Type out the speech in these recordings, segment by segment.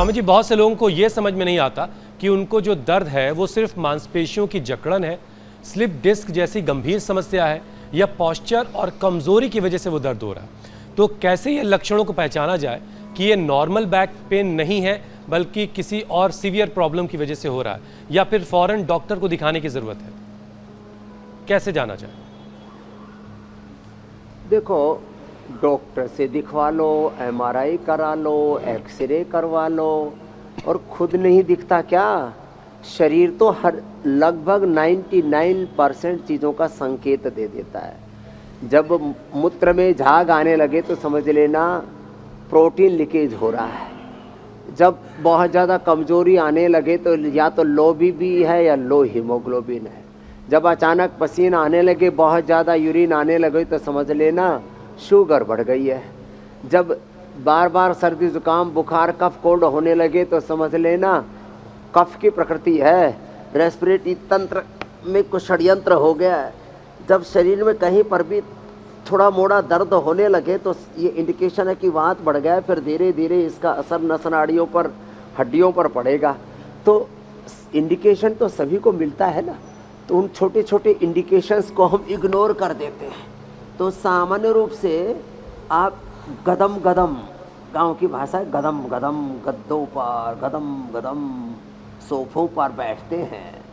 स्वामी जी, बहुत से लोगों को ये समझ में नहीं आता कि उनको जो दर्द है वो सिर्फ मांसपेशियों की जकड़न है, स्लिप डिस्क जैसी गंभीर समस्या है, या पोस्चर और कमजोरी की वजह से वो दर्द हो रहा है। तो कैसे ये लक्षणों को पहचाना जाए कि ये नॉर्मल बैक पेन नहीं है बल्कि किसी और सीवियर प्रॉब्लम की वजह से हो रहा है, या फिर फौरन डॉक्टर को दिखाने की जरूरत है? कैसे जाना जाए? देखो, डॉक्टर से दिखवा लो, एमआरआई करा लो, एक्सरे करवा लो, और खुद नहीं दिखता क्या? शरीर तो हर लगभग 99% चीज़ों का संकेत दे देता है। जब मूत्र में झाग आने लगे तो समझ लेना प्रोटीन लीकेज हो रहा है। जब बहुत ज़्यादा कमजोरी आने लगे तो या तो लो बीपी है या लो हीमोग्लोबिन है। जब अचानक पसीना आने लगे, बहुत ज़्यादा यूरिन आने लगे तो समझ लेना शुगर बढ़ गई है। जब बार बार सर्दी जुकाम बुखार कफ कोल्ड होने लगे तो समझ लेना कफ की प्रकृति है, रेस्पिरेटरी तंत्र में कुछ षड्यंत्र हो गया है। जब शरीर में कहीं पर भी थोड़ा मोड़ा दर्द होने लगे तो ये इंडिकेशन है कि वात बढ़ गया है। फिर धीरे धीरे इसका असर नस नाड़ियों पर, हड्डियों पर पड़ेगा। तो इंडिकेशन तो सभी को मिलता है ना, तो उन छोटे छोटे इंडिकेशंस को हम इग्नोर कर देते हैं। तो सामान्य रूप से आप गदम गदम, गांव की भाषा है, गदम गदम गद्दों पर, गदम गदम सोफों पर बैठते हैं,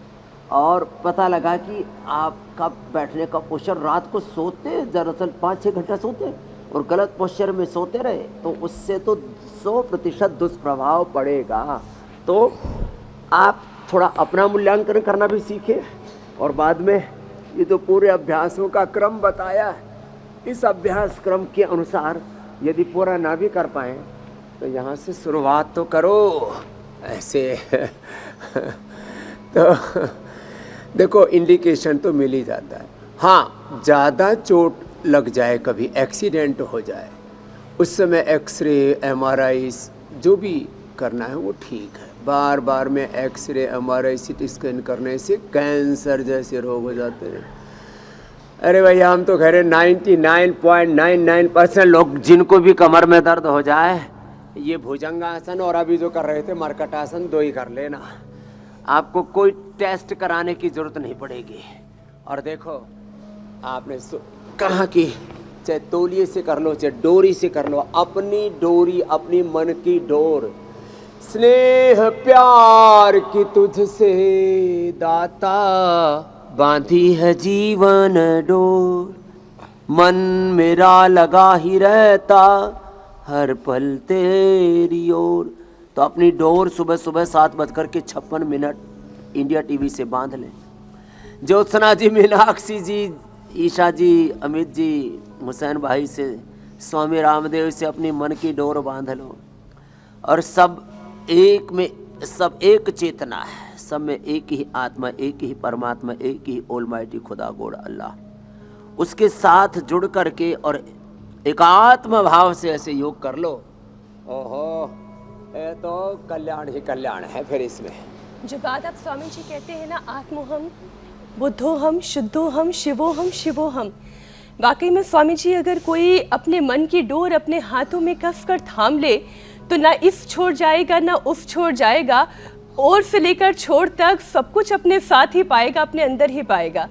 और पता लगा कि आपका बैठने का पोस्चर, रात को सोते दरअसल 5-6 घंटा सोते और गलत पोस्चर में सोते रहे तो उससे तो 100% दुष्प्रभाव पड़ेगा। तो आप थोड़ा अपना मूल्यांकन करना भी सीखें, और बाद में ये तो पूरे अभ्यासों का क्रम बताया है, इस अभ्यास क्रम के अनुसार यदि पूरा ना भी कर पाएँ तो यहाँ से शुरुआत तो करो ऐसे। तो देखो, इंडिकेशन तो मिल ही जाता है। हाँ, ज़्यादा चोट लग जाए, कभी एक्सीडेंट हो जाए, उस समय एक्सरे एमआरआई जो भी करना है वो ठीक है। बार बार में एक्सरे एमआरआई सीटी स्कैन करने से कैंसर जैसे रोग हो जाते हैं। अरे भैया, हम तो कह रहे 99.99% लोग जिनको भी कमर में दर्द हो जाए, ये भुजंगासन और अभी जो कर रहे थे मरकटासन, 2 ही कर लेना। आपको कोई टेस्ट कराने की जरूरत नहीं पड़ेगी। और देखो, आपने कहा कि चाहे तौलिए से कर लो, चाहे डोरी से कर लो, अपनी डोरी, अपनी मन की डोर, स्नेह प्यार की तुझसे दाता, बांधी है जीवन डोर, मन मेरा लगा ही रहता हर पल तेरी ओर। तो अपनी डोर सुबह सुबह 7:56 इंडिया टीवी से बांध लें। ज्योत्सना जी, मीनाक्षी जी, ईशा जी, अमित जी, हुसैन भाई से, स्वामी रामदेव से अपनी मन की डोर बांध लो। और सब एक में, सब एक चेतना है, सब में एक ही आत्मा, एक ही परमात्मा, एक ही ऑलमाइटी खुदा गॉड अल्लाह। उसके साथ जुड़ करके और एकात्म भाव से ऐसे योग कर लो। ओहो, ये तो कल्याण ही कल्याण है। फिर इसमें जो बात आप स्वामी जी कहते हैं ना, आत्मोहम, बुद्धोहम, शुद्धोहम, शिवोहम, शिवोहम, वाकई में स्वामी जी, अगर कोई अपने मन की डोर अपने हाथों में कस कर थाम ले तो ना इस छोड़ जाएगा ना उस छोड़ जाएगा, और से लेकर छोड़ तक सब कुछ अपने साथ ही पाएगा, अपने अंदर ही पाएगा।